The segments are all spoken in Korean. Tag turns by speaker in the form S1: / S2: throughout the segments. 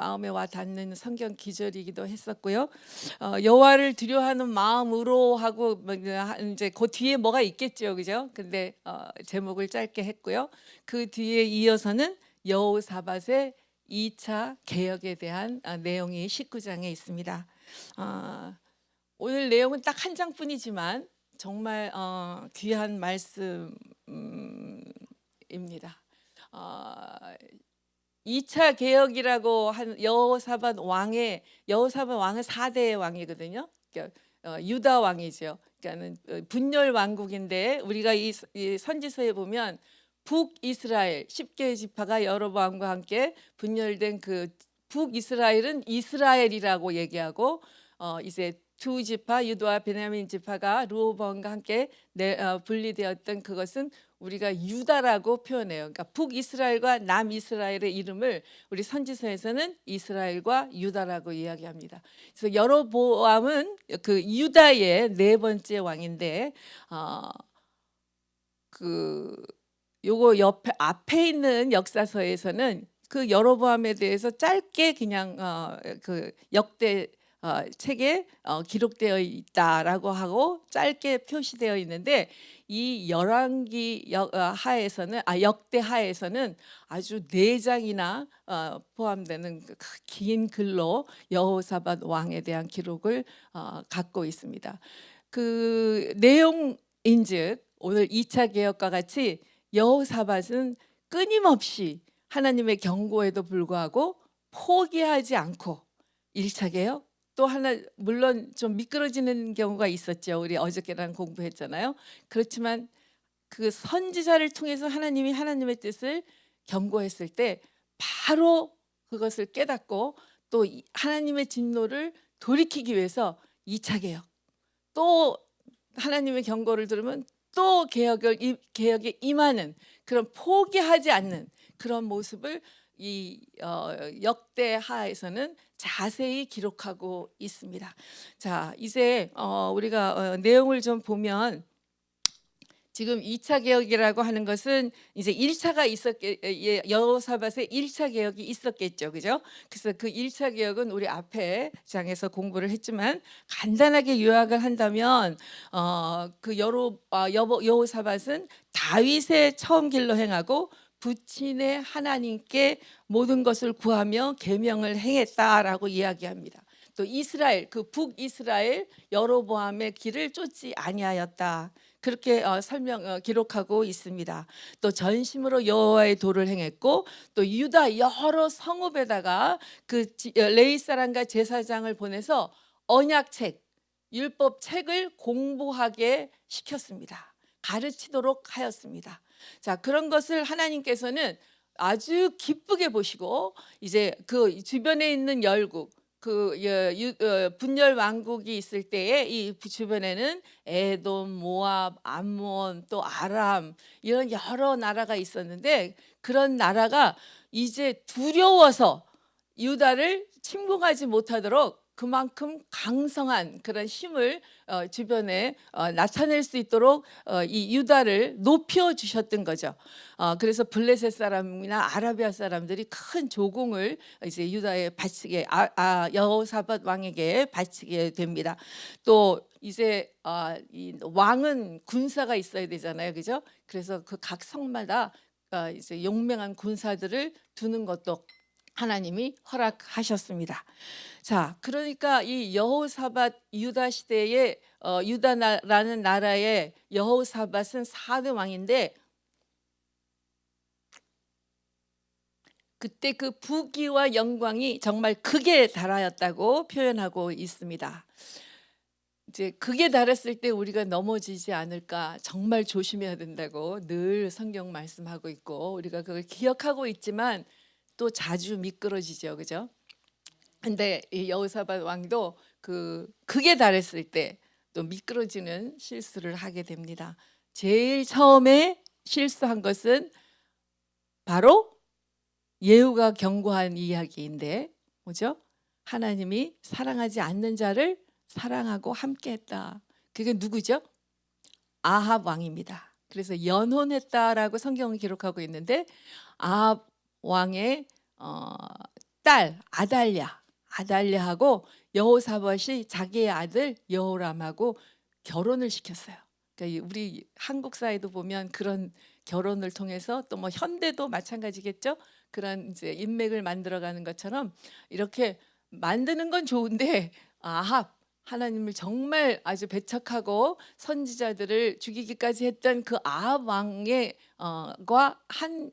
S1: 마음에 와 닿는 성경 기절이기도 했었고요. 여호와를 두려워하는 마음으로 하고 뭐 이제 그 뒤에 뭐가 있겠죠, 그죠? 근데 제목을 짧게 했고요. 그 뒤에 이어서는 여호사밧의 2차 개혁에 대한 내용이 19장에 있습니다. 오늘 내용은 딱 한 장뿐이지만 정말 귀한 말씀입니다. 어, 2차 개혁이라고 한 여호사밧 왕은 4대 왕이거든요. 그러니까 유다 왕이죠. 그러니까는 분열 왕국인데 우리가 이 선지서에 보면 북이스라엘 10개의 지파가 여로보암과 함께 분열된 그 북이스라엘은 이스라엘이라고 얘기하고 이제 두 지파 유다와 베냐민 지파가 르호보암과 함께 분리되었던 그것은 우리가 유다라고 표현해요. 그러니까 북이스라엘과 남이스라엘의 이름을 우리 선지서에서는 이스라엘과 유다라고 이야기합니다. 그래서 여로보암은 그 유다의 네 번째 왕인데 요거 옆에 앞에 있는 역사서에서는 그 여로보암에 대해서 짧게 그냥 그 역대 책에 기록되어 있다라고 하고 짧게 표시되어 있는데 이 열왕기 하에서는 역대 하에서는 아주 4장이나 포함되는 긴 글로 여호사밧 왕에 대한 기록을 갖고 있습니다. 그 내용인즉 오늘 2차 개혁과 같이 여호사밧은 끊임없이 하나님의 경고에도 불구하고 포기하지 않고 1차 개혁 또 하나 물론 좀 미끄러지는 경우가 있었죠. 우리 어저께랑 공부했잖아요. 그렇지만 그 선지자를 통해서 하나님이 하나님의 뜻을 경고했을 때 바로 그것을 깨닫고 또 하나님의 진노를 돌이키기 위해서 2차 개혁 또 하나님의 경고를 들으면 또 개혁에 임하는 그런 포기하지 않는 그런 모습을 이 역대하에서는 자세히 기록하고 있습니다. 자, 이제 우리가 내용을 좀 보면 지금 2차 개혁이라고 하는 것은 이제 1차가 여호사밧의 1차 개혁이 있었겠죠. 그죠? 그래서 그 1차 개혁은 우리 앞에 장에서 공부를 했지만 간단하게 요약을 한다면 그 여호사밧은 다윗의 처음 길로 행하고 부친의 하나님께 모든 것을 구하며 계명을 행했다라고 이야기합니다. 또 이스라엘 그 북이스라엘 여로보암의 길을 쫓지 아니하였다. 그렇게 기록하고 있습니다. 또 전심으로 여호와의 도를 행했고 또 유다 여러 성읍에다가 그 레위 사람과 제사장을 보내서 언약책, 율법책을 공부하게 시켰습니다. 가르치도록 하였습니다. 자, 그런 것을 하나님께서는 아주 기쁘게 보시고 이제 그 주변에 있는 열국 분열 왕국이 있을 때에 이 주변에는 에돔, 모압, 암몬, 또 아람 이런 여러 나라가 있었는데 그런 나라가 이제 두려워서 유다를 침공하지 못하도록 그만큼 강성한 그런 힘을 주변에 나타낼 수 있도록 이 유다를 높여 주셨던 거죠. 그래서 블레셋 사람이나 아라비아 사람들이 큰 조공을 이제 유다에 바치게 여호사밧 왕에게 바치게 됩니다. 또 이제 이 왕은 군사가 있어야 되잖아요, 그죠? 그래서 그 각 성마다 이제 용맹한 군사들을 두는 것도 하나님이 허락하셨습니다. 자, 그러니까 이 여호사밧 유다 시대에 유다라는 나라의 여호사밧은 4대 왕인데 그때 그 부귀와 영광이 정말 극에 달하였다고 표현하고 있습니다. 이제 극에 달했을 때 우리가 넘어지지 않을까 정말 조심해야 된다고 늘 성경 말씀하고 있고 우리가 그걸 기억하고 있지만 또 자주 미끄러지죠, 그죠? 근데 이 여호사밧 왕도 그 극에 달했을 때 또 미끄러지는 실수를 하게 됩니다. 제일 처음에 실수한 것은 바로 예후가 경고한 이야기인데 뭐죠? 하나님이 사랑하지 않는 자를 사랑하고 함께했다. 그게 누구죠? 아합 왕입니다. 그래서 연혼했다라고 성경은 기록하고 있는데 아합 왕의 딸 아달랴하고 여호사밧이 자기의 아들 여호람하고 결혼을 시켰어요. 그러니까 우리 한국 사회도 보면 그런 결혼을 통해서 또 뭐 현대도 마찬가지겠죠. 그런 이제 인맥을 만들어가는 것처럼 이렇게 만드는 건 좋은데 아합 하나님을 정말 아주 배척하고 선지자들을 죽이기까지 했던 그 아합 왕의 과한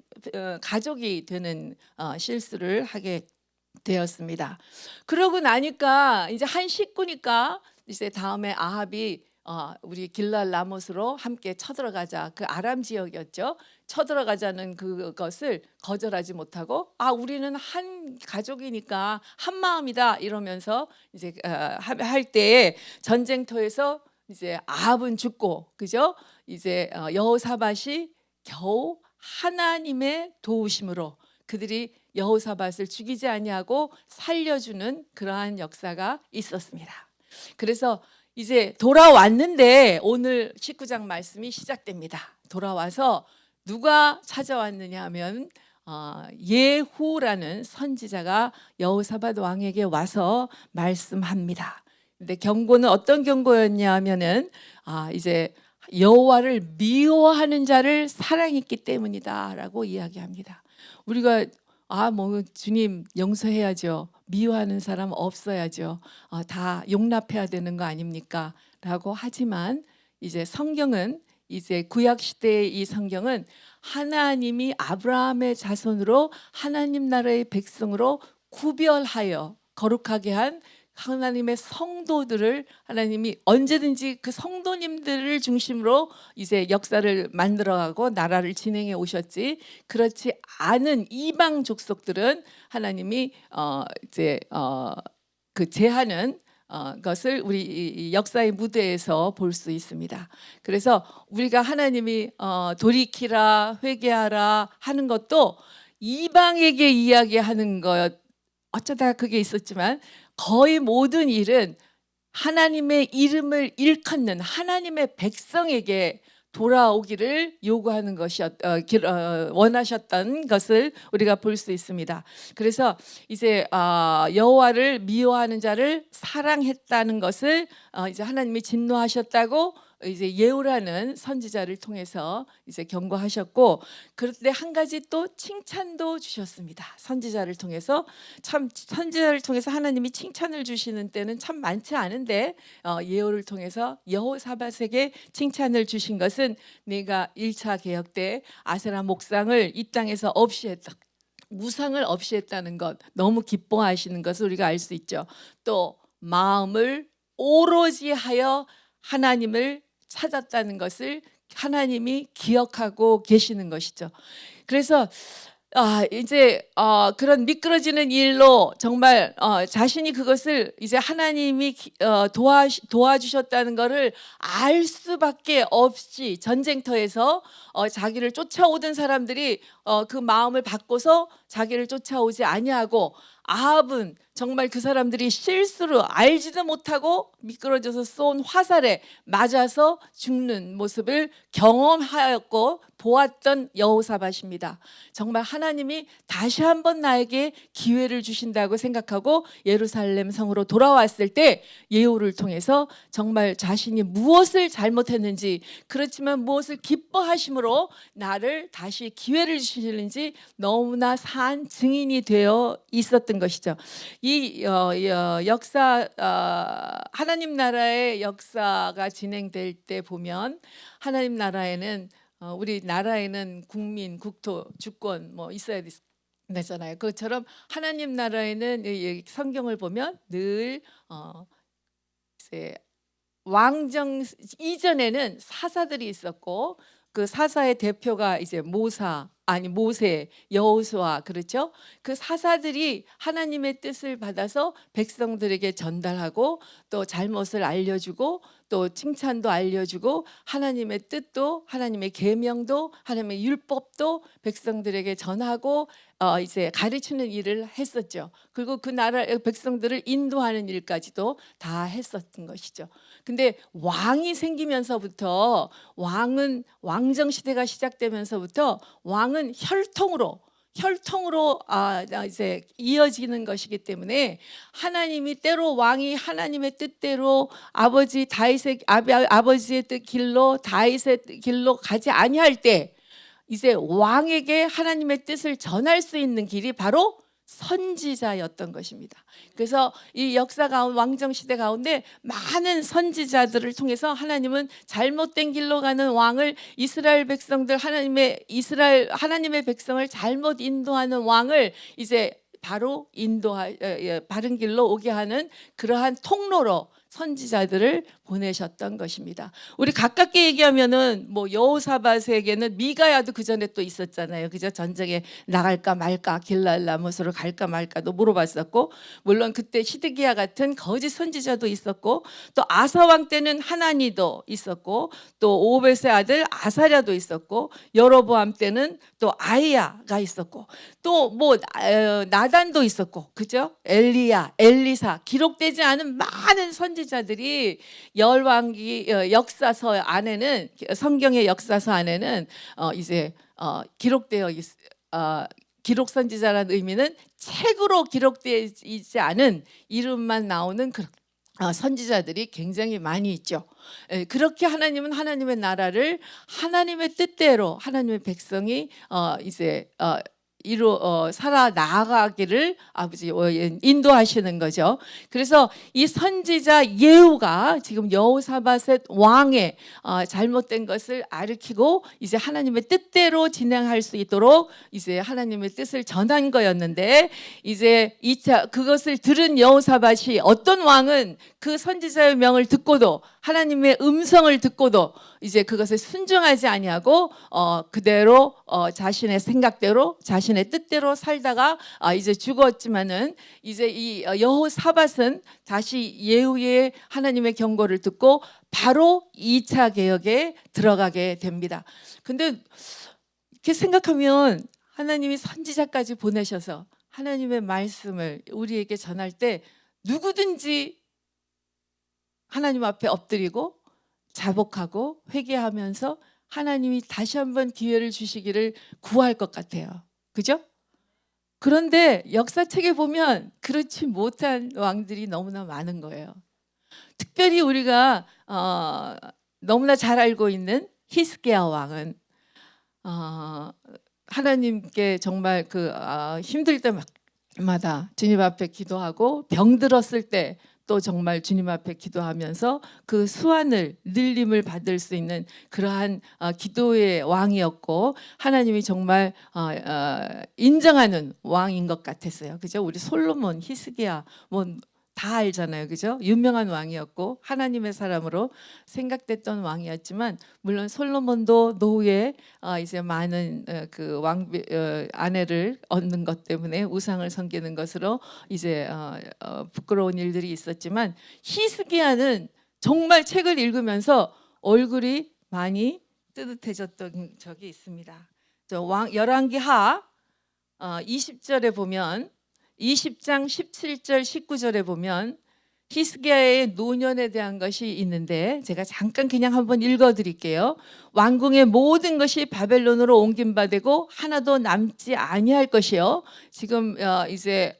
S1: 가족이 되는 실수를 하게 되었습니다. 그러고 나니까 이제 한 식구니까 이제 다음에 아합이 우리 길랄 라못으로 함께 쳐들어가자. 그 아람 지역이었죠. 쳐들어가자는 그것을 거절하지 못하고 우리는 한 가족이니까 한 마음이다 이러면서 이제 할 때에 전쟁터에서 이제 아합은 죽고 그죠? 이제 여호사밧이 겨우 하나님의 도우심으로 그들이 여호사밧을 죽이지 아니하고 살려주는 그러한 역사가 있었습니다. 그래서 이제 돌아왔는데 오늘 19장 말씀이 시작됩니다. 돌아와서 누가 찾아왔느냐 하면 예후라는 선지자가 여호사밧 왕에게 와서 말씀합니다. 근데 경고는 어떤 경고였냐 하면은 이제 여호와를 미워하는 자를 사랑했기 때문이다라고 이야기합니다. 우리가 뭐 주님 용서해야죠. 미워하는 사람 없어야죠. 다 용납해야 되는 거 아닙니까? 라고 하지만 이제 성경은 이제 구약 시대의 이 성경은 하나님이 아브라함의 자손으로 하나님 나라의 백성으로 구별하여 거룩하게 한 하나님의 성도들을 하나님이 언제든지 그 성도님들을 중심으로 이제 역사를 만들어가고 나라를 진행해 오셨지 그렇지 않은 이방 족속들은 하나님이 이제 그 제하는 것을 우리 이 역사의 무대에서 볼 수 있습니다. 그래서 우리가 하나님이 돌이키라 회개하라 하는 것도 이방에게 이야기하는 것 어쩌다 그게 있었지만 거의 모든 일은 하나님의 이름을 일컫는 하나님의 백성에게 돌아오기를 요구하는 것이 원하셨던 것을 우리가 볼 수 있습니다. 그래서 이제 여호와를 미워하는 자를 사랑했다는 것을 이제 하나님이 진노하셨다고 이제 예후라는 선지자를 통해서 이제 경고하셨고 그런데 한 가지 또 칭찬도 주셨습니다. 선지자를 통해서 참 선지자를 통해서 하나님이 칭찬을 주시는 때는 참 많지 않은데 예후를 통해서 여호사밧에게 칭찬을 주신 것은 내가 1차 개혁 때 아세라 목상을 이 땅에서 없이 했다. 우상을 없이 했다는 것 너무 기뻐하시는 것을 우리가 알 수 있죠. 또 마음을 오로지 하여 하나님을 찾았다는 것을 하나님이 기억하고 계시는 것이죠. 그래서 이제 그런 미끄러지는 일로 정말 자신이 그것을 이제 하나님이 도와주셨다는 것을 알 수밖에 없이 전쟁터에서 자기를 쫓아오던 사람들이 그 마음을 바꿔서 자기를 쫓아오지 아니하고 아합은 정말 그 사람들이 실수로 알지도 못하고 미끄러져서 쏜 화살에 맞아서 죽는 모습을 경험하였고 보았던 여호사밧입니다. 정말 하나님이 다시 한번 나에게 기회를 주신다고 생각하고 예루살렘 성으로 돌아왔을 때 예후를 통해서 정말 자신이 무엇을 잘못했는지 그렇지만 무엇을 기뻐하심으로 나를 다시 기회를 주시는지 너무나 산 증인이 되어 있었던 것이죠. 이 역사 하나님 나라의 역사가 진행될 때 보면 하나님 나라에는 우리 나라에는 국민, 국토, 주권 뭐 있어야 되잖아요. 그것처럼 하나님 나라에는 성경을 보면 늘 이제 왕정 이전에는 사사들이 있었고 그 사사의 대표가 이제 모세, 여호수아 그렇죠? 그 사사들이 하나님의 뜻을 받아서 백성들에게 전달하고 또 잘못을 알려주고 또 칭찬도 알려주고 하나님의 뜻도 하나님의 계명도 하나님의 율법도 백성들에게 전하고 이제 가르치는 일을 했었죠. 그리고 그 나라 백성들을 인도하는 일까지도 다 했었던 것이죠. 근데 왕이 생기면서부터 왕정 시대가 시작되면서부터 왕은 혈통으로 혈통으로 이제 이어지는 것이기 때문에 하나님이 때로 왕이 하나님의 뜻대로 아버지의 뜻 길로 다윗의 길로 가지 아니할 때 이제 왕에게 하나님의 뜻을 전할 수 있는 길이 바로 선지자였던 것입니다. 그래서 이 역사 가운데 왕정 시대 가운데 많은 선지자들을 통해서 하나님은 잘못된 길로 가는 왕을 이스라엘 하나님의 백성을 잘못 인도하는 왕을 이제 바로 바른 길로 오게 하는 그러한 통로로 선지자들을 보내셨던 것입니다. 우리 가깝게 얘기하면은 뭐 여호사밧에게는 미가야도 그 전에 또 있었잖아요. 그죠? 전쟁에 나갈까 말까, 길랄라못으로 갈까 말까도 물어봤었고, 물론 그때 시드기야 같은 거짓 선지자도 있었고, 또 아사 왕 때는 하나니도 있었고, 또 오벳의 아들 아사랴도 있었고, 여로보암 때는 또 아이야가 있었고, 또 뭐 나단도 있었고, 그죠? 엘리야, 엘리사, 기록되지 않은 많은 선지자들이 열왕기 역사서 안에는, 성경의 역사서 안에는 이제 기록되어 기록 선지자라는 의미는 책으로 기록되지 않은 이름만 나오는 그런 선지자들이 굉장히 많이 있죠. 그렇게 하나님은 하나님의 나라를 하나님의 뜻대로 하나님의 백성이 이제 살아 나아가기를 아버지 인도하시는 거죠. 그래서 이 선지자 예후가 지금 여호사밧의 왕의 잘못된 것을 아르키고 이제 하나님의 뜻대로 진행할 수 있도록 이제 하나님의 뜻을 전한 거였는데, 이제 2차 그것을 들은 여호사밧이, 어떤 왕은 그 선지자의 명을 듣고도 하나님의 음성을 듣고도 이제 그것에 순종하지 아니하고 그대로 자신의 생각대로 자신의 뜻대로 살다가 이제 죽었지만은, 이제 이 여호사밧은 다시 예후의 하나님의 경고를 듣고 바로 2차 개혁에 들어가게 됩니다. 근데 이렇게 생각하면 하나님이 선지자까지 보내셔서 하나님의 말씀을 우리에게 전할 때 누구든지 하나님 앞에 엎드리고 자복하고 회개하면서 하나님이 다시 한번 기회를 주시기를 구할 것 같아요. 그죠? 그런데 역사책에 보면 그렇지 못한 왕들이 너무나 많은 거예요. 특별히 우리가 너무나 잘 알고 있는 히스기야 왕은 하나님께 정말 힘들 때마다 주님 앞에 기도하고, 병들었을 때 또 정말 주님 앞에 기도하면서 그 수완을 늘림을 받을 수 있는 그러한 기도의 왕이었고, 하나님이 정말 인정하는 왕인 것 같았어요. 그죠? 우리 솔로몬, 히스기야 뭐 다 알잖아요. 그죠? 유명한 왕이었고 하나님의 사람으로 생각됐던 왕이었지만, 물론 솔로몬도 노후에 이제 많은 그 아내를 얻는 것 때문에 우상을 섬기는 것으로 이제 부끄러운 일들이 있었지만, 히스기야는 정말 책을 읽으면서 얼굴이 많이 뜨뜻해졌던 적이 있습니다. 열왕기하 20절에 보면, 20장 17절 19절에 보면 히스기야의 노년에 대한 것이 있는데, 제가 잠깐 그냥 한번 읽어드릴게요. 왕궁의 모든 것이 바벨론으로 옮긴 바 되고 하나도 남지 아니할 것이요. 지금 이제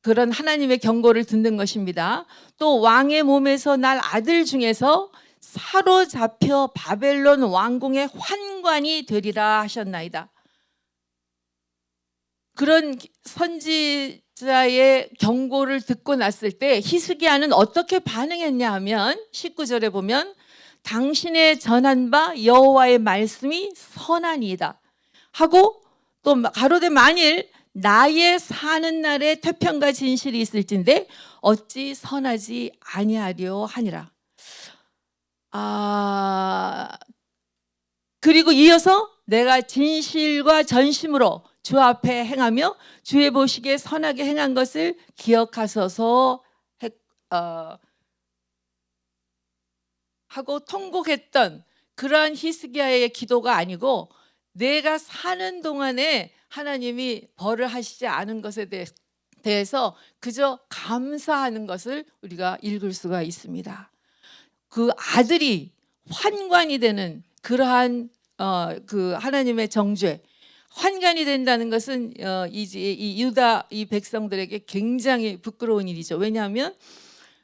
S1: 그런 하나님의 경고를 듣는 것입니다. 또 왕의 몸에서 날 아들 중에서 사로잡혀 바벨론 왕궁의 환관이 되리라 하셨나이다. 그런 선지자의 경고를 듣고 났을 때 히스기야는 어떻게 반응했냐 하면, 19절에 보면 당신의 전한 바 여호와의 말씀이 선하니이다 하고, 또 가로되 만일 나의 사는 날에 태평과 진실이 있을진데 어찌 선하지 아니하려 하니라. 그리고 이어서 내가 진실과 전심으로 주 앞에 행하며 주의 보시기에 선하게 행한 것을 기억하소서 하고 통곡했던 그러한 히스기야의 기도가 아니고, 내가 사는 동안에 하나님이 벌을 하시지 않은 것에 대해서 그저 감사하는 것을 우리가 읽을 수가 있습니다. 그 아들이 환관이 되는 그러한 그 하나님의 정죄, 환관이 된다는 것은 이제 이 유다 이 백성들에게 굉장히 부끄러운 일이죠. 왜냐하면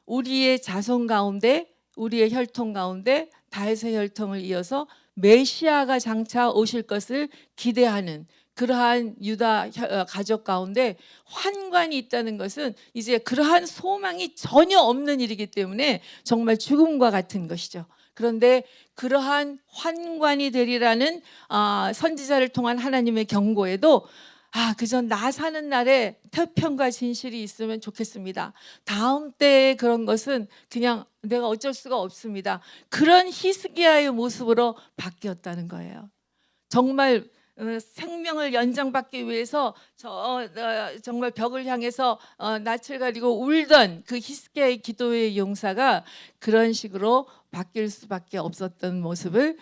S1: 우리의 자손 가운데 우리의 혈통 가운데 다윗의 혈통을 이어서 메시아가 장차 오실 것을 기대하는 그러한 유다 가족 가운데 환관이 있다는 것은 이제 그러한 소망이 전혀 없는 일이기 때문에 정말 죽음과 같은 것이죠. 그런데 그러한 환관이 되리라는 선지자를 통한 하나님의 경고에도 그저 나 사는 날에 태평과 진실이 있으면 좋겠습니다. 다음 때에 그런 것은 그냥 내가 어쩔 수가 없습니다. 그런 히스기야의 모습으로 바뀌었다는 거예요. 정말 생명을 연장받기 위해서 정말 벽을 향해서 낯을 가리고 울던 그 히스기야의 기도의 용사가 그런 식으로 바뀔 수밖에 없었던 모습을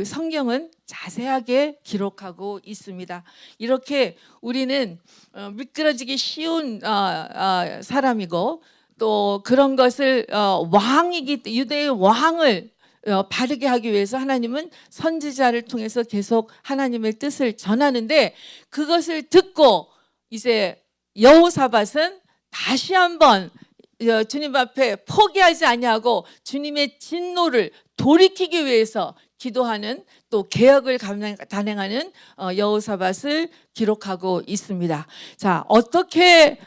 S1: 성경은 자세하게 기록하고 있습니다. 이렇게 우리는 미끄러지기 쉬운 사람이고 또 그런 것을 유대의 왕을 바르게 하기 위해서 하나님은 선지자를 통해서 계속 하나님의 뜻을 전하는데 그것을 듣고 이제 여호사밧은 다시 한번 주님 앞에 포기하지 아니하고 주님의 진노를 돌이키기 위해서 기도하는 또 개혁을 단행하는 여호사밧을 기록하고 있습니다. 자, 어떻게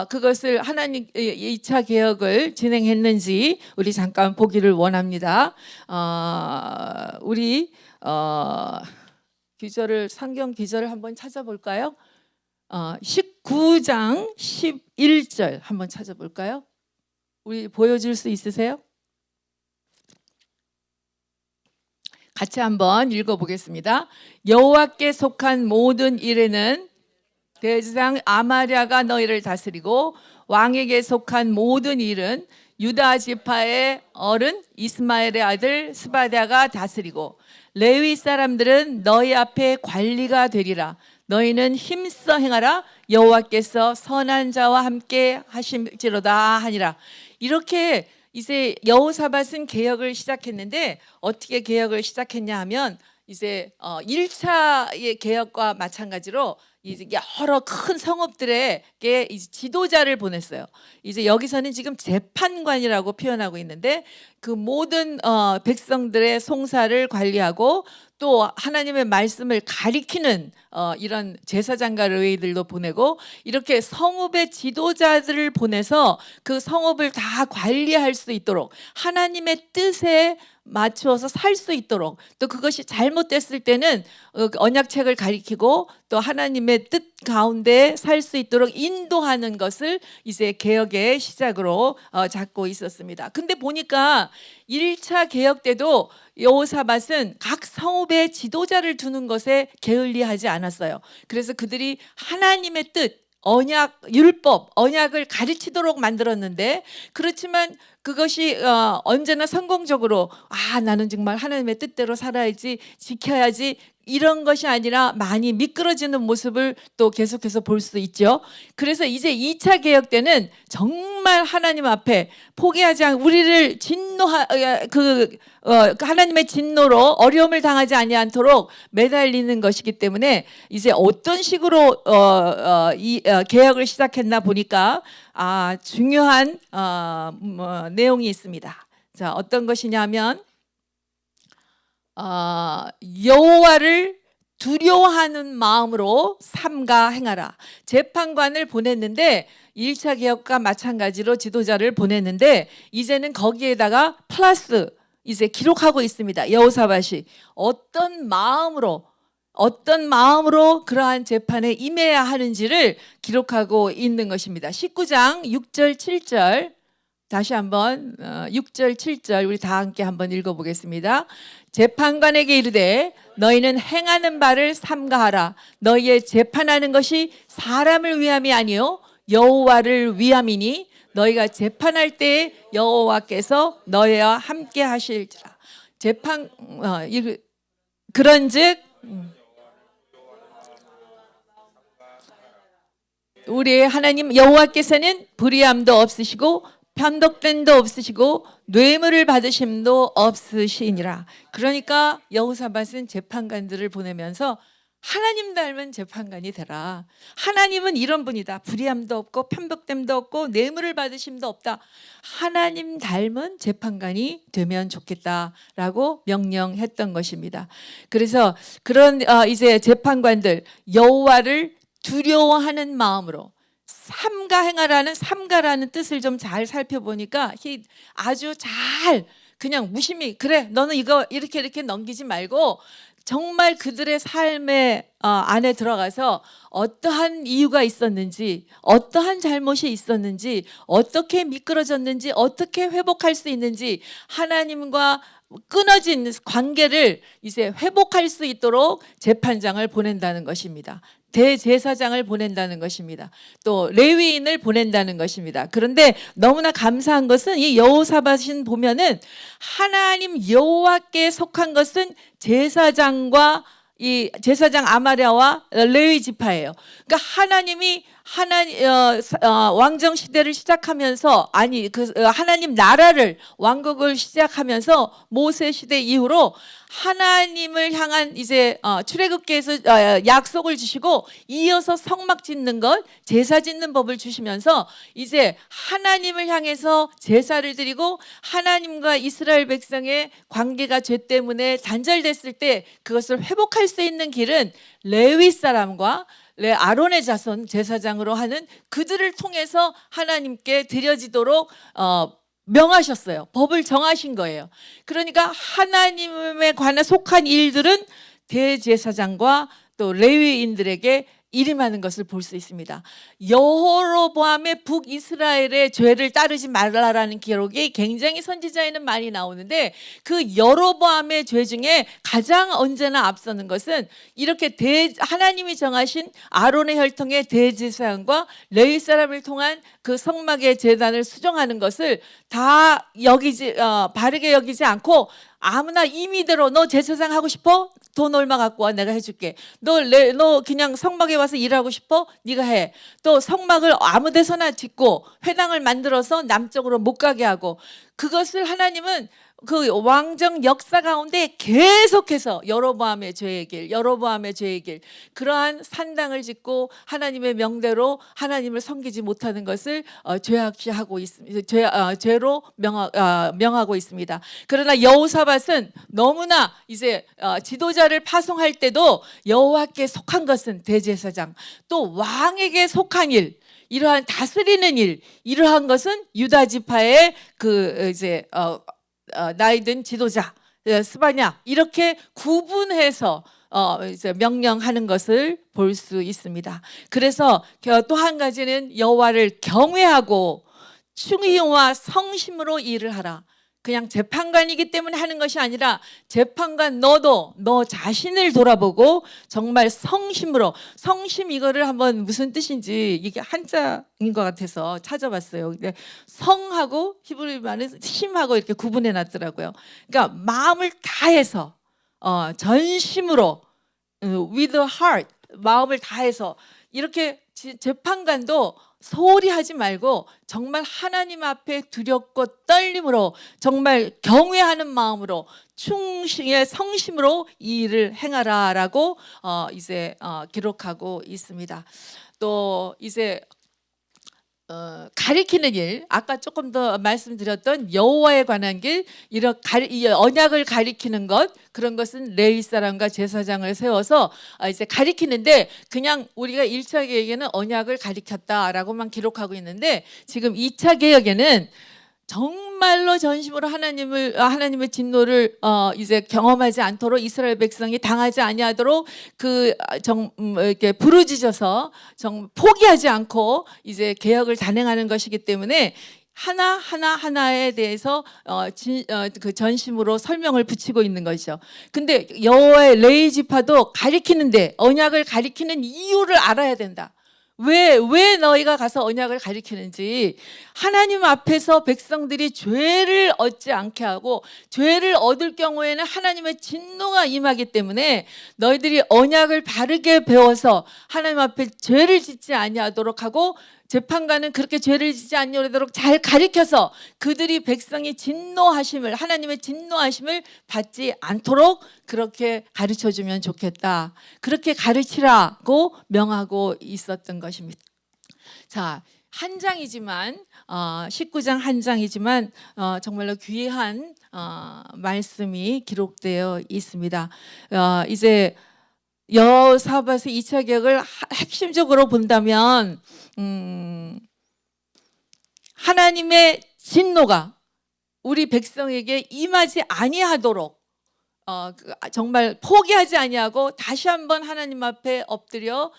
S1: 그것을 하나님 2차 개혁을 진행했는지 우리 잠깐 보기를 원합니다. 우리 성경 기절을 한번 찾아볼까요? 19장 11절 한번 찾아볼까요? 우리 보여줄 수 있으세요? 같이 한번 읽어보겠습니다. 여호와께 속한 모든 일에는 대제사장 아마랴가 너희를 다스리고 왕에게 속한 모든 일은 유다 지파의 어른 이스마엘의 아들 스바랴가 다스리고 레위 사람들은 너희 앞에 관리가 되리라. 너희는 힘써 행하라. 여호와께서 선한 자와 함께 하심지로다 하니라. 이렇게 이제 여호사밧은 개혁을 시작했는데 어떻게 개혁을 시작했냐 하면 이제 1차의 개혁과 마찬가지로 이제 여러 큰 성읍들에게 이제 지도자를 보냈어요. 이제 여기서는 지금 재판관이라고 표현하고 있는데 그 모든 백성들의 송사를 관리하고 또 하나님의 말씀을 가리키는 이런 제사장과 레위들도 보내고 이렇게 성읍의 지도자들을 보내서 그 성읍을 다 관리할 수 있도록 하나님의 뜻에 맞추어서 살 수 있도록 또 그것이 잘못됐을 때는 언약책을 가리키고 또 하나님의 뜻 가운데 살 수 있도록 인도하는 것을 이제 개혁의 시작으로 잡고 있었습니다. 근데 보니까 1차 개혁 때도 여호사밧은 각 성읍의 지도자를 두는 것에 게을리하지 않았어요. 그래서 그들이 하나님의 뜻 언약, 율법, 언약을 가르치도록 만들었는데 그렇지만 그것이 언제나 성공적으로 나는 정말 하나님의 뜻대로 살아야지 지켜야지 이런 것이 아니라 많이 미끄러지는 모습을 또 계속해서 볼 수 있죠. 그래서 이제 2차 개혁 때는 정말 하나님 앞에 포기하지 않고 우리를 하나님의 진노로 어려움을 당하지 아니하도록 매달리는 것이기 때문에 이제 어떤 식으로 이 개혁을 시작했나 보니까 중요한 내용이 있습니다. 자, 어떤 것이냐면 여호와를 두려워하는 마음으로 삼가 행하라. 재판관을 보냈는데 1차 개혁과 마찬가지로 지도자를 보냈는데 이제는 거기에다가 플러스 이제 기록하고 있습니다. 여호사밧이 어떤 마음으로 그러한 재판에 임해야 하는지를 기록하고 있는 것입니다. 19장 6절 7절 다시 한번 6절 7절 우리 다 함께 한번 읽어보겠습니다. 재판관에게 이르되 너희는 행하는 바를 삼가하라. 너희의 재판하는 것이 사람을 위함이 아니요 여호와를 위함이니 너희가 재판할 때에 여호와께서 너희와 함께 하실지라. 그런즉 우리의 하나님 여호와께서는 불의함도 없으시고 편독됨도 없으시고 뇌물을 받으심도 없으시니라. 그러니까 여호사밧은 재판관들을 보내면서 하나님 닮은 재판관이 되라. 하나님은 이런 분이다. 불의함도 없고 편벽됨도 없고 뇌물을 받으심도 없다. 하나님 닮은 재판관이 되면 좋겠다라고 명령했던 것입니다. 그래서 그런 이제 재판관들 여호와를 두려워하는 마음으로 삼가 행하라는 삼가라는 뜻을 좀 잘 살펴보니까 아주 잘 그냥 무심히 그래 너는 이거 이렇게 넘기지 말고 정말 그들의 삶의 안에 들어가서 어떠한 이유가 있었는지, 어떠한 잘못이 있었는지, 어떻게 미끄러졌는지, 어떻게 회복할 수 있는지 하나님과 끊어진 관계를 이제 회복할 수 있도록 재판장을 보낸다는 것입니다. 대제사장을 보낸다는 것입니다. 또 레위인을 보낸다는 것입니다. 그런데 너무나 감사한 것은 이 여호사밧은 보면은 하나님 여호와께 속한 것은 제사장과 이 제사장 아마랴와 레위 지파예요. 그러니까 하나님이 왕정 시대를 시작하면서 하나님 나라를 왕국을 시작하면서 모세 시대 이후로 하나님을 향한 이제 출애굽기에서 약속을 주시고 이어서 성막 짓는 것, 제사 짓는 법을 주시면서 이제 하나님을 향해서 제사를 드리고 하나님과 이스라엘 백성의 관계가 죄 때문에 단절됐을 때 그것을 회복할 수 있는 길은 레위 사람과 아론의 자손 제사장으로 하는 그들을 통해서 하나님께 드려지도록 명하셨어요. 법을 정하신 거예요. 그러니까 하나님에 관해 속한 일들은 대제사장과 또 레위인들에게 일임하는 것을 볼 수 있습니다. 여호로보암의 북이스라엘의 죄를 따르지 말라라는 기록이 굉장히 선지자에는 많이 나오는데 그 여로보암의 죄 중에 가장 언제나 앞서는 것은 이렇게 하나님이 정하신 아론의 혈통의 대제사장과 레위 사람을 통한 그 성막의 제단을 수정하는 것을 다 바르게 여기지 않고 아무나 임의대로 너 제사장 하고 싶어? 돈 얼마 갖고 와 내가 해줄게. 너 그냥 성막에 와서 일하고 싶어? 네가 해. 또 성막을 아무 데서나 짓고 회당을 만들어서 남쪽으로 못 가게 하고 그것을 하나님은 그 왕정 역사 가운데 계속해서 여로보암의 죄의 길 그러한 산당을 짓고 하나님의 명대로 하나님을 섬기지 못하는 것을 죄악시하고 있습니다. 죄로 명하고 있습니다. 그러나 여호사밧은 너무나 이제 지도자를 파송할 때도 여호와께 속한 것은 대제사장 또 왕에게 속한 일 이러한 다스리는 일 이러한 것은 유다 지파의 그 이제 나이든 지도자 스바냐 이렇게 구분해서 이제 명령하는 것을 볼 수 있습니다. 그래서 또 한 가지는 여호와를 경외하고 충의와 성심으로 일을 하라. 그냥 재판관이기 때문에 하는 것이 아니라 재판관 너도 너 자신을 돌아보고 정말 성심으로 성심 이거를 한번 무슨 뜻인지 이게 한자인 것 같아서 찾아봤어요. 근데 성하고 히브리 말은 심하고 이렇게 구분해 놨더라고요. 그러니까 마음을 다해서 전심으로 with the heart 마음을 다해서 이렇게 재판관도 소홀히 하지 말고 정말 하나님 앞에 두렵고 떨림으로 정말 경외하는 마음으로 충실의 성심으로 이 일을 행하라라고 이제 기록하고 있습니다. 또 이제 가리키는 일, 아까 조금 더 말씀드렸던 여호와에 관한 길, 이 언약을 가리키는 것, 그런 것은 레위 사람과 제사장을 세워서 이제 가리키는데 그냥 우리가 1차 개혁에는 언약을 가리켰다라고만 기록하고 있는데 지금 2차 개혁에는 정말로 전심으로 하나님의 진노를 이제 경험하지 않도록 이스라엘 백성이 당하지 아니하도록 이렇게 부르짖어서 포기하지 않고 이제 개혁을 단행하는 것이기 때문에 하나에 대해서 그 전심으로 설명을 붙이고 있는 것이죠. 근데 여호와의 레위 지파도 가리키는데 언약을 가리키는 이유를 알아야 된다. 왜 너희가 가서 언약을 가리키는지 하나님 앞에서 백성들이 죄를 얻지 않게 하고 죄를 얻을 경우에는 하나님의 진노가 임하기 때문에 너희들이 언약을 바르게 배워서 하나님 앞에 죄를 짓지 아니하도록 하고 재판관은 그렇게 죄를 지지 않으려도록 잘 가르쳐서 그들이 백성이 진노하심을, 하나님의 진노하심을 받지 않도록 그렇게 가르쳐주면 좋겠다. 그렇게 가르치라고 명하고 있었던 것입니다. 자, 한 장이지만 19장 한 장이지만 정말로 귀한 말씀이 기록되어 있습니다. 이제 여호사밧의 2차 개혁을 핵심적으로 본다면 하나님의 진노가 우리 백성에게 임하지 아니하도록 정말 포기하지 아니하고 다시 한번 하나님 앞에 엎드려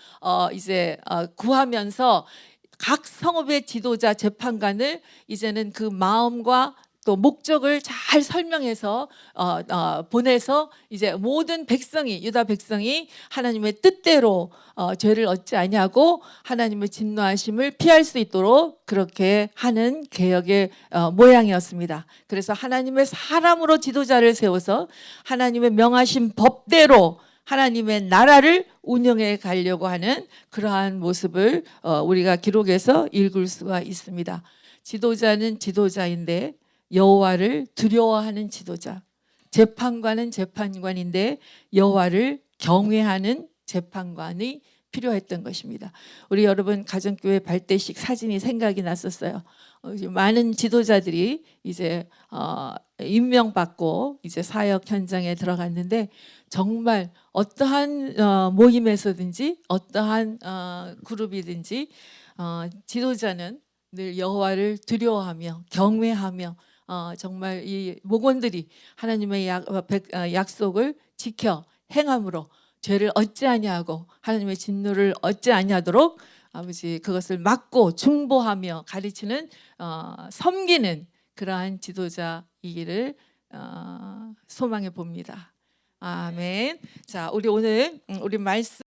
S1: 이제 구하면서 각 성읍의 지도자 재판관을 이제는 그 마음과 또 목적을 잘 설명해서 보내서 이제 모든 백성이, 유다 백성이 하나님의 뜻대로 죄를 얻지 아니하고 하나님의 진노하심을 피할 수 있도록 그렇게 하는 개혁의 모양이었습니다. 그래서 하나님의 사람으로 지도자를 세워서 하나님의 명하신 법대로 하나님의 나라를 운영해 가려고 하는 그러한 모습을 우리가 기록해서 읽을 수가 있습니다. 지도자는 지도자인데 여호와를 두려워하는 지도자, 재판관은 재판관인데 여호와를 경외하는 재판관이 필요했던 것입니다. 우리 여러분 가정교회 발대식 사진이 생각이 났었어요. 많은 지도자들이 이제 임명받고 이제 사역 현장에 들어갔는데 정말 어떠한 모임에서든지 어떠한 그룹이든지 지도자는 늘 여호와를 두려워하며 경외하며 정말 이 목원들이 하나님의 약속을 지켜 행함으로 죄를 얻지 아니하고 하나님의 진노를 얻지 아니하도록 아버지 그것을 막고 중보하며 가르치는 섬기는 그러한 지도자이기를 소망해 봅니다. 아멘. 자, 우리 오늘 우리 말씀